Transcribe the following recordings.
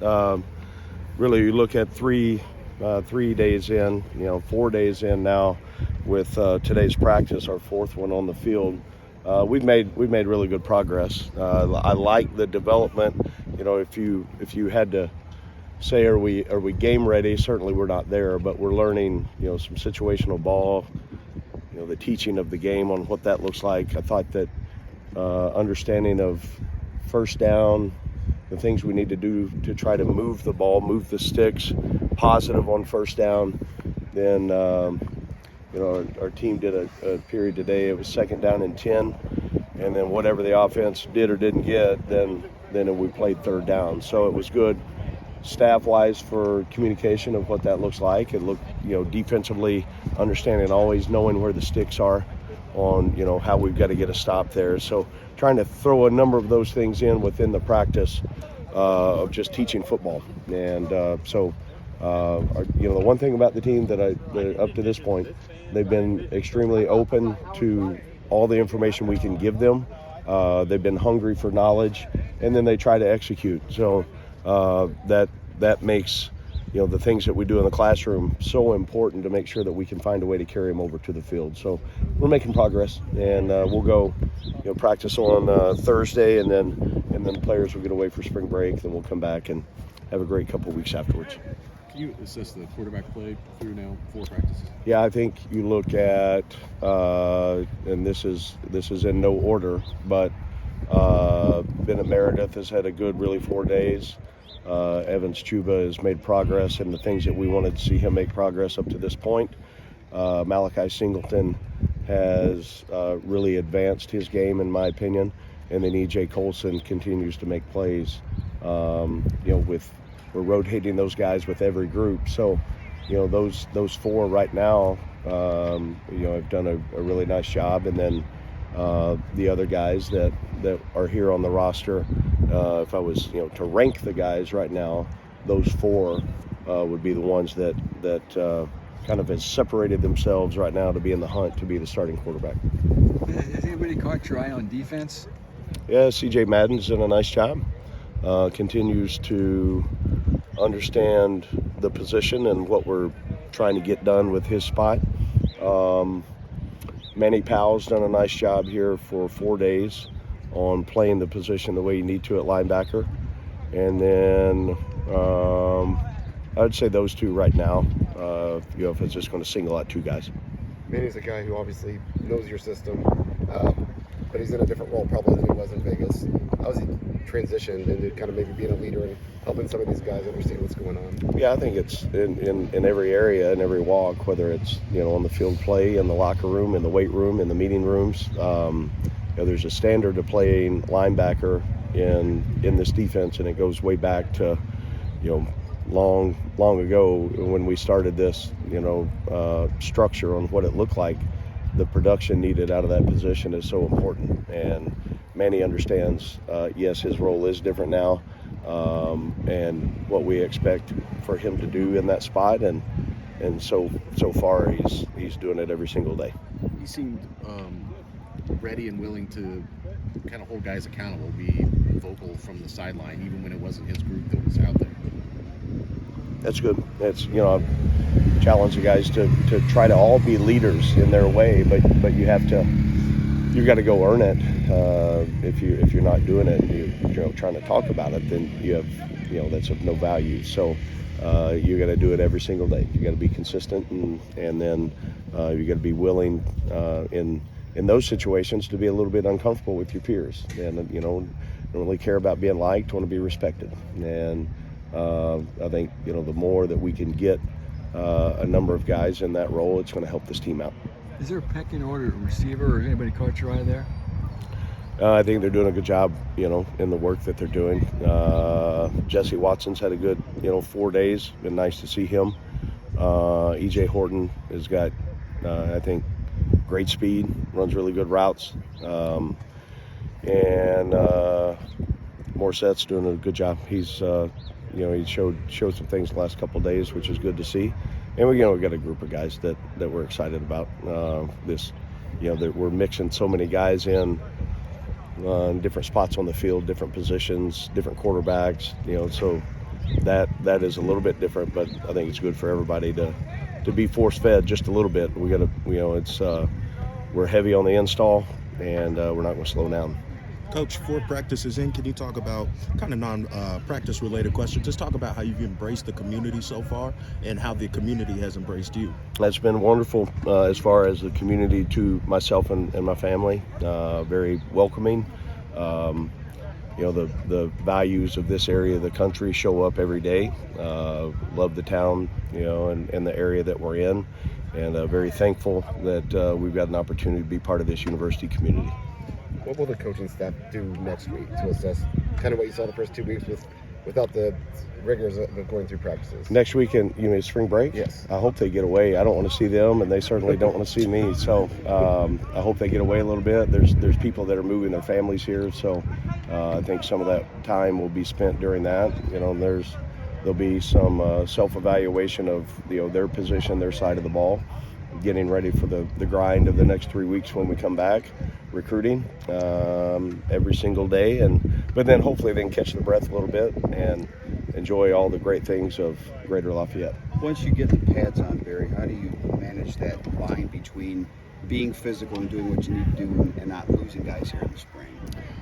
Really, you look at 3 days in, 4 days in now with today's practice, our fourth one on the field. We've made really good progress. I like the development. If you had to say, are we game ready? Certainly we're not there, but we're learning, some situational ball, the teaching of the game on what that looks like. I thought that understanding of first down, the things we need to do to try to move the ball, move the sticks, positive on first down. Then, our team did a period today. It was 2nd down and 10, and then whatever the offense did or didn't get, then we played 3rd down. So it was good staff-wise for communication of what that looks like. It looked, defensively, understanding, always knowing where the sticks are on, how we've got to get a stop there. So trying to throw a number of those things in within the practice of just teaching football. And the one thing about the team that up to this point, they've been extremely open to all the information we can give them. They've been hungry for knowledge, and then they try to execute. So that makes the things that we do in the classroom so important to make sure that we can find a way to carry them over to the field. So we're making progress, and we'll go practice on Thursday, and then the players will get away for spring break. Then we'll come back and have a great couple of weeks afterwards. Can you assess the quarterback play through now 4 practices? Yeah, I think you look at and this is in no order, but Bennett Meredith has had a good, really 4 days. Evans Chuba has made progress in the things that we wanted to see him make progress up to this point. Malachi Singleton has really advanced his game, in my opinion, and then E.J. Colson continues to make plays. We're rotating those guys with every group. So, those 4 right now, have done a really nice job, and then the other guys that are here on the roster, if I was to rank the guys right now, those 4 would be the ones that kind of has separated themselves right now to be in the hunt to be the starting quarterback. Has anybody caught your eye on defense? Yeah, C.J. Madden's done a nice job. Continues to understand the position and what we're trying to get done with his spot. Manny Powell's done a nice job here for 4 days on playing the position the way you need to at linebacker. And then I would say those 2 right now, if it's just going to single out 2 guys. Manny's a guy who obviously knows your system, but he's in a different role probably than he was in Vegas. How's he transitioned into kind of maybe being a leader and helping some of these guys understand what's going on? Yeah, I think it's in every area, in every walk, whether it's on the field play, in the locker room, in the weight room, in the meeting rooms. There's a standard to playing linebacker in this defense, and it goes way back to long ago when we started this structure on what it looked like. The production needed out of that position is so important, and Manny understands, yes, his role is different now, and what we expect for him to do in that spot, and so far he's doing it every single day. He seemed ready and willing to kind of hold guys accountable, be vocal from the sideline, even when it wasn't his group that was out there. That's good. It's I've challenged the guys to try to all be leaders in their way, but you've got to go earn it. If you're not doing it, and you're trying to talk about it, then you have that's of no value. So you got to do it every single day. You got to be consistent, and then you got to be willing in those situations to be a little bit uncomfortable with your peers, and don't really care about being liked, want to be respected. And I think the more that we can get a number of guys in that role, it's going to help this team out. Is there a pecking order at receiver, or has anybody caught your eye there? I think they're doing a good job, in the work that they're doing. Jesse Watson's had a good, 4 days. Been nice to see him. E.J. Horton has got, I think, great speed, runs really good routes. And Morset's doing a good job. He's, he showed some things the last couple of days, which is good to see. And we got a group of guys that we're excited about. That we're mixing so many guys in different spots on the field, different positions, different quarterbacks. So that is a little bit different, but I think it's good for everybody to be force fed just a little bit. We got to, it's we're heavy on the install, and we're not going to slow down. Coach, 4 practices in, can you talk about kind of non-practice related questions? Just talk about how you've embraced the community so far and how the community has embraced you. That's been wonderful as far as the community to myself and my family. Very welcoming. The values of this area of the country show up every day. Love the town, and the area that we're in, and very thankful that we've got an opportunity to be part of this university community. What will the coaching staff do next week to assess kind of what you saw the first 2 weeks without the rigors of going through practices? Next weekend, spring break? Yes. I hope they get away. I don't want to see them, and they certainly don't want to see me. So I hope they get away a little bit. There's people that are moving their families here, so I think some of that time will be spent during that. There'll be some self-evaluation of their position, their side of the ball, getting ready for the grind of the next 3 weeks when we come back, recruiting every single day, but then hopefully they can catch their breath a little bit and enjoy all the great things of Greater Lafayette. Once you get the pads on, Barry, how do you manage that line between being physical and doing what you need to do and not losing guys here in the spring?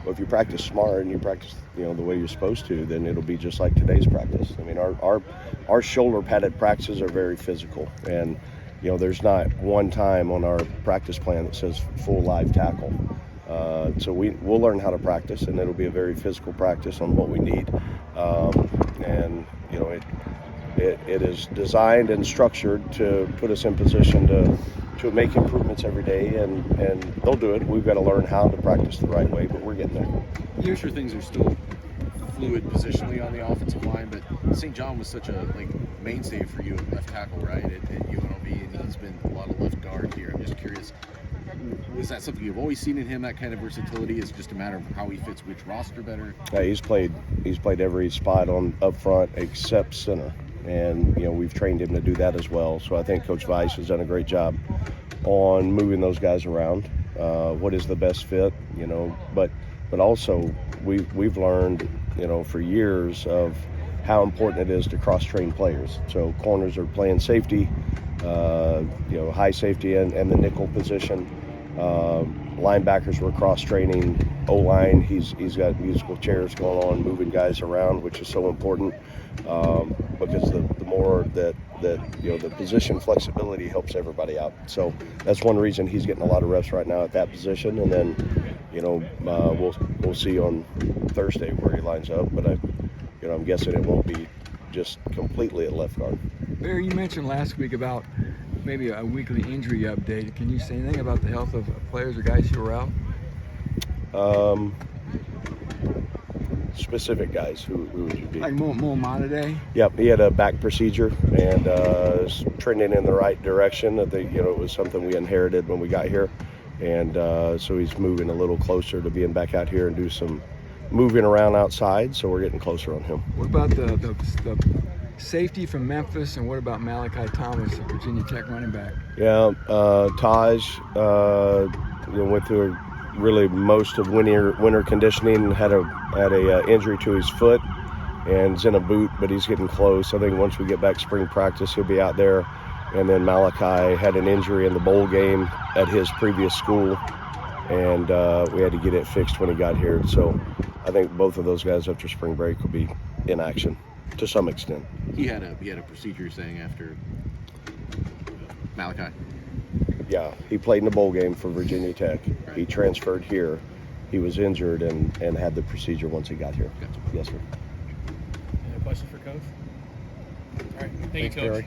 Well, if you practice smart and you practice the way you're supposed to, then it'll be just like today's practice. I mean, our shoulder padded practices are very physical, and there's not one time on our practice plan that says full live tackle. So we'll learn how to practice, and it'll be a very physical practice on what we need. It is designed and structured to put us in position to make improvements every day, and they'll do it. We've got to learn how to practice the right way, but we're getting there. I'm sure things are still fluid positionally on the offensive line, but St. John was such a mainstay for you at left tackle, right, at UNLV, and he's been a lot of left guard here. I'm just curious, was that something you've always seen in him, that kind of versatility? Is it just a matter of how he fits which roster better? Yeah, he's played every spot on up front except center, and we've trained him to do that as well. So I think Coach Weiss has done a great job on moving those guys around. What is the best fit, but also we've learned for years of how important it is to cross-train players. So corners are playing safety, high safety and the nickel position. Linebackers were cross-training. O-line, he's got musical chairs going on, moving guys around, which is so important because the more that the position flexibility helps everybody out. So that's one reason he's getting a lot of reps right now at that position. And then we'll see on Thursday where he lines up, but I'm guessing it won't be just completely at left guard. Barry, you mentioned last week about maybe a weekly injury update. Can you say anything about the health of players or guys who are out? Specific guys, who would you be? Like Ross-Ade? Yep, he had a back procedure and is trending in the right direction. I think it was something we inherited when we got here, and so he's moving a little closer to being back out here and do some moving around outside. So we're getting closer on him. What about the safety from Memphis, and what about Malachi Thomas, the Virginia Tech running back? Yeah, Taj went through really most of winter conditioning, had a injury to his foot and is in a boot, but he's getting close. I think once we get back spring practice, he'll be out there. And then Malachi had an injury in the bowl game at his previous school, and we had to get it fixed when he got here. So I think both of those guys after spring break will be in action to some extent. He had a procedure, you're saying, after Malachi? Yeah, he played in the bowl game for Virginia Tech. Right. He transferred here. He was injured and had the procedure once he got here. Gotcha. Yes, sir. Any questions for Coach? All right, thank you, Coach. Barry.